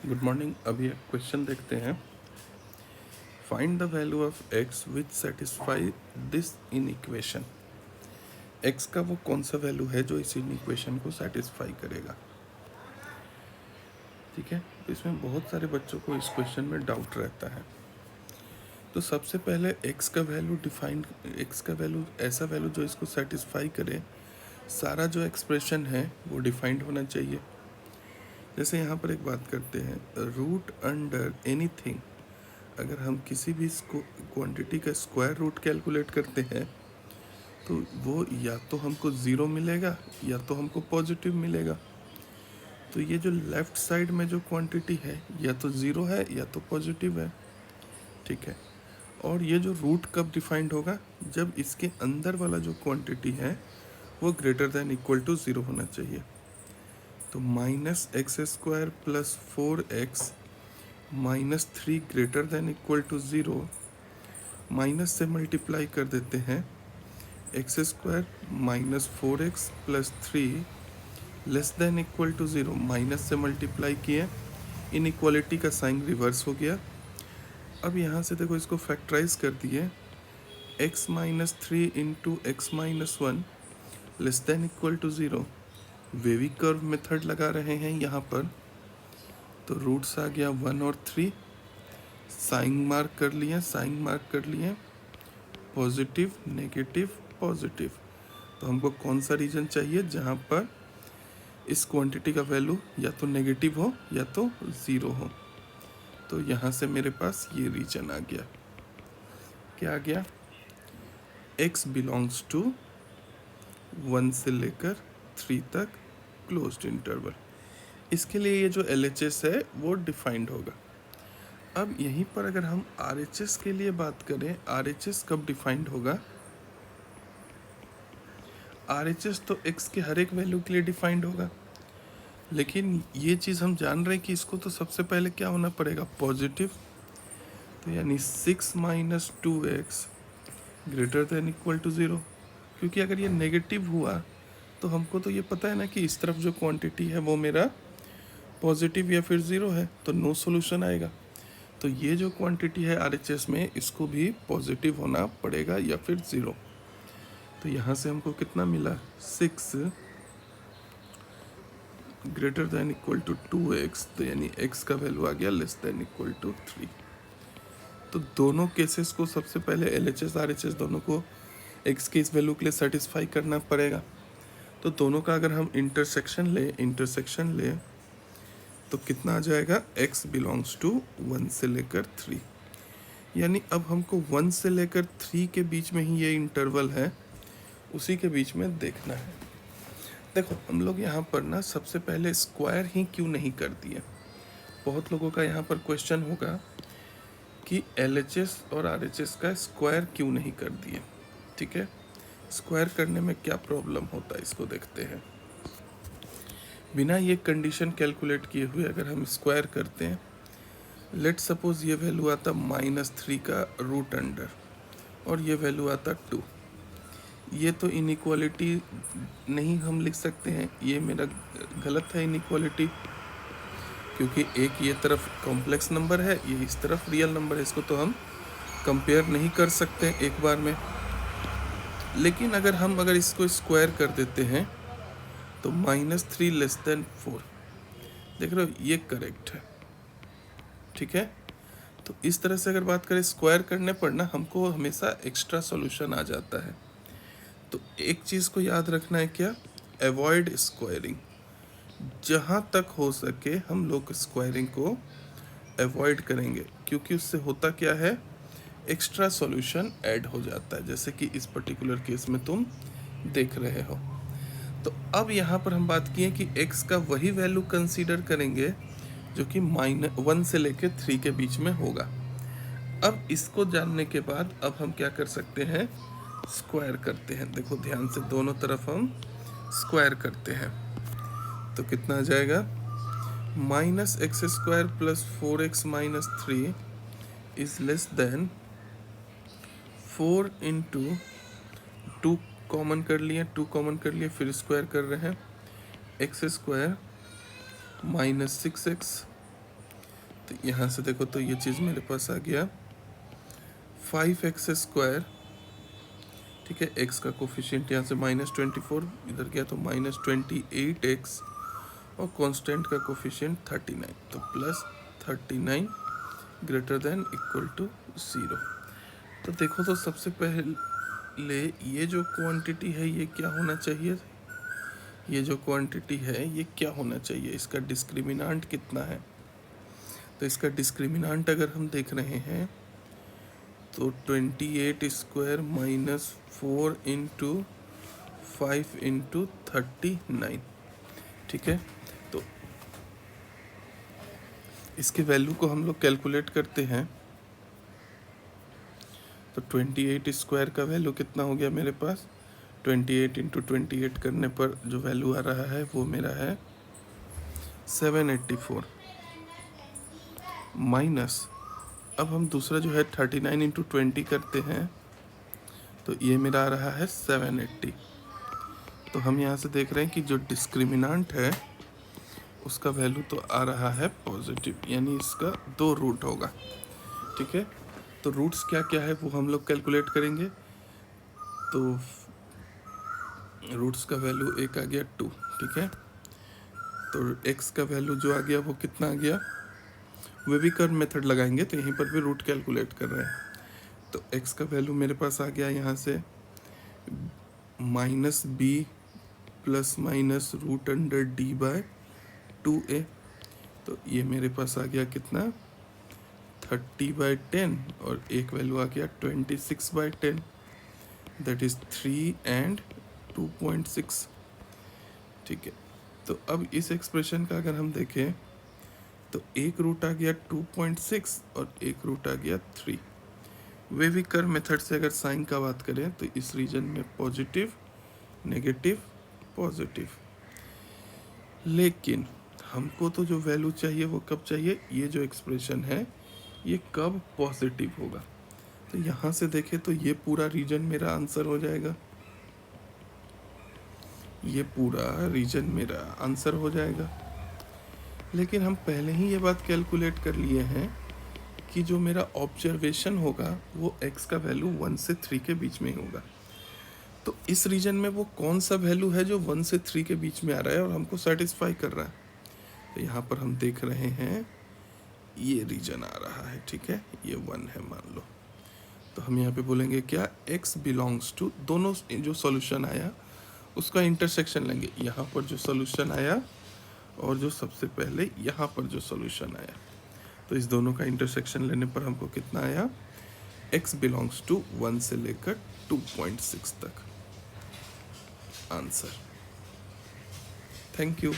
Good morning. अभी एक question देखते हैं। Find the value of x which satisfy this in equation. X का वो कौन सा वैल्यू है जो इस इन इक्वेशन को सेटिस्फाई करेगा। ठीक है, तो इसमें बहुत सारे बच्चों को इस क्वेश्चन में डाउट रहता है। तो सबसे पहले एक्स का वैल्यू डिफाइन, एक्स का वैल्यू ऐसा वैल्यू जो इसको सेटिस्फाई करे। सारा जो एक्सप्रेशन है वो डिफाइंड होना चाहिए। जैसे यहाँ पर एक बात करते हैं, रूट अंडर एनीथिंग। अगर हम किसी भी क्वांटिटी का स्क्वायर रूट कैलकुलेट करते हैं तो वो या तो हमको ज़ीरो मिलेगा या तो हमको पॉजिटिव मिलेगा। तो ये जो लेफ़्ट साइड में जो क्वांटिटी है या तो ज़ीरो है या तो पॉजिटिव है। ठीक है, और ये जो रूट कब डिफाइंड होगा, जब इसके अंदर वाला जो क्वांटिटी है वो greater than equal to zero होना चाहिए। तो minus x square plus 4x minus 3 greater than equal to zero. Minus से मल्टीप्लाई कर देते हैं, x square minus 4x plus 3 less than equal to zero. Minus से मल्टीप्लाई किए, इनइक्वालिटी का साइन रिवर्स हो गया। अब यहाँ से देखो, इसको फैक्टराइज कर दिए, x minus 3 into x minus 1 less than equal to zero. Wavy curve method लगा रहे हैं यहाँ पर, तो रूट्स आ गया 1 और 3। साइन मार्क कर लिए, साइन मार्क कर लिए, पॉजिटिव नेगेटिव पॉजिटिव। तो हमको कौन सा रीजन चाहिए जहाँ पर इस क्वांटिटी का वैल्यू या तो नेगेटिव हो या तो ज़ीरो हो। तो यहाँ से मेरे पास ये रीजन आ गया। क्या आ गया? x बिलोंग्स टू 1 से लेकर 3 तक क्लोज्ड इंटरवल। इसके लिए ये जो LHS है वो डिफाइंड होगा। अब यहीं पर अगर हम RHS के लिए बात करें, RHS कब डिफाइंड होगा? RHS तो x के हर एक वैल्यू के लिए डिफाइंड होगा, लेकिन ये चीज़ हम जान रहे हैं कि इसको तो सबसे पहले क्या होना पड़ेगा? पॉजिटिव। तो यानी 6 minus 2x greater than equal to zero. क्योंकि अगर ये नेगेटिव हुआ तो हमको तो ये पता है ना कि इस तरफ जो क्वांटिटी है वो मेरा पॉजिटिव या फिर ज़ीरो है, तो नो सॉल्यूशन आएगा। तो ये जो क्वांटिटी है RHS में, इसको भी पॉजिटिव होना पड़ेगा या फिर ज़ीरो। तो यहाँ से हमको कितना मिला? 6 greater than equal to 2x। तो यानी x का वैल्यू आ गया लेस देन इक्वल टू 3। तो दोनों केसेस को सबसे पहले LHS RHS दोनों को x के इस वैल्यू के लिए सेटिस्फाई करना पड़ेगा। तो दोनों का अगर हम इंटरसेक्शन ले तो कितना आ जाएगा? x बिलोंग्स टू 1 से लेकर 3। यानी अब हमको 1 से लेकर 3 के बीच में ही ये इंटरवल है, उसी के बीच में देखना है। देखो, हम लोग यहाँ पर ना सबसे पहले स्क्वायर ही क्यों नहीं कर दिए। बहुत लोगों का यहाँ पर क्वेश्चन होगा कि LHS और RHS का स्क्वायर क्यों नहीं कर दिए। ठीक है, स्क्वायर करने में क्या प्रॉब्लम होता है, इसको देखते हैं। बिना ये कंडीशन कैलकुलेट किए हुए अगर हम स्क्वायर करते हैं, लेट सपोज ये वैल्यू आता -3 का रूट अंडर और ये वैल्यू आता 2। ये तो इनइक्वालिटी नहीं हम लिख सकते हैं, ये मेरा गलत है इनइक्वालिटी, क्योंकि एक ये तरफ कॉम्प्लेक्स नंबर है, ये इस तरफ रियल नंबर है। इसको तो हम कंपेयर नहीं कर सकते एक बार में। लेकिन अगर इसको स्क्वायर कर देते हैं तो -3 लेस देन 4, देख रहे हो, ये करेक्ट है। ठीक है, तो इस तरह से अगर बात करें स्क्वायर करने पर ना, हमको हमेशा एक्स्ट्रा सॉल्यूशन आ जाता है। तो एक चीज़ को याद रखना है, क्या? Avoid squaring. जहाँ तक हो सके हम लोग स्क्वायरिंग को अवॉइड करेंगे, क्योंकि उससे होता क्या है, एक्स्ट्रा सॉल्यूशन ऐड हो जाता है, जैसे कि इस पर्टिकुलर केस में तुम देख रहे हो। तो अब यहाँ पर हम बात किए कि x का वही वैल्यू कंसीडर करेंगे जो कि -1 से लेकर 3 के बीच में होगा। अब इसको जानने के बाद अब हम क्या कर सकते हैं? स्क्वायर करते हैं। देखो ध्यान से, दोनों तरफ हम स्क्वायर करते हैं तो कितना आ जाएगा? -x² plus 4x minus 3 is less than 4 into 2 common कर लिए, 2 कॉमन कर लिए, फिर स्क्वायर कर रहे हैं। x² -6x तो यहाँ से देखो तो ये चीज़ मेरे पास आ गया 5x², ठीक है। x का कोफिशिएंट यहाँ से -24 इधर गया तो -28x, और कांस्टेंट का कोफिशिएंट 39, तो +39 ग्रेटर देन इक्वल टू 0। तो देखो तो सबसे पहले ये जो क्वांटिटी है ये क्या होना चाहिए, ये जो क्वांटिटी है ये क्या होना चाहिए, इसका डिस्क्रिमिनांट कितना है। तो इसका डिस्क्रिमिनांट अगर हम देख रहे हैं तो 28² -4 × 5 × 39, ठीक है। तो इसके वैल्यू को हम लोग कैलकुलेट करते हैं। तो 28² का वैल्यू कितना हो गया मेरे पास, 28 × 28 करने पर जो वैल्यू आ रहा है वो मेरा है 784 माइनस, अब हम दूसरा जो है 39 × 20 करते हैं तो ये मेरा आ रहा है 780। तो हम यहाँ से देख रहे हैं कि जो डिस्क्रिमिनांट है उसका वैल्यू तो आ रहा है पॉजिटिव, यानी इसका 2 रूट होगा, ठीक है। तो रूट्स क्या क्या है वो हम लोग कैलकुलेट करेंगे। तो रूट्स का वैल्यू एक आ गया 2, ठीक है। तो x का वैल्यू जो आ गया वो कितना आ गया, वे भी कर्व मेथड लगाएंगे तो यहीं पर भी रूट कैलकुलेट कर रहे हैं। तो x का वैल्यू मेरे पास आ गया यहाँ से -b ± √d/2a। तो ये मेरे पास आ गया कितना 30/10, और एक वैल्यू आ गया 26/10, दैट इज 3 and 2.6, ठीक है। तो अब इस एक्सप्रेशन का अगर हम देखें तो एक रूट आ गया 2.6 और एक रूट आ गया 3। वेवी कर्व मेथड से अगर साइन का बात करें तो इस रीजन में पॉजिटिव, नेगेटिव, पॉजिटिव, लेकिन हमको तो जो वैल्यू चाहिए वो कब चाहिए, ये जो एक्सप्रेशन है ये कब पॉजिटिव होगा। तो यहाँ से देखें तो ये पूरा रीजन मेरा आंसर हो जाएगा, ये पूरा रीजन मेरा आंसर हो जाएगा। लेकिन हम पहले ही ये बात कैलकुलेट कर लिए हैं कि जो मेरा ऑब्जर्वेशन होगा वो x का वैल्यू 1 से 3 के बीच में ही होगा। तो इस रीजन में वो कौन सा वैल्यू है जो 1 से 3 के बीच में आ रहा है और हमको सेटिस्फाई कर रहा है। तो यहाँ पर हम देख रहे हैं ये रीजन आ रहा है, ठीक है, ये 1 है मान लो। तो हम यहाँ पे बोलेंगे क्या, x बिलोंग्स टू, दोनों जो सॉल्यूशन आया उसका इंटरसेक्शन लेंगे, यहाँ पर जो सॉल्यूशन आया और जो सबसे पहले यहाँ पर जो सॉल्यूशन आया, तो इस दोनों का इंटरसेक्शन लेने पर हमको कितना आया, x बिलोंग्स टू 1 से लेकर 2.6 तक आंसर। Thank you.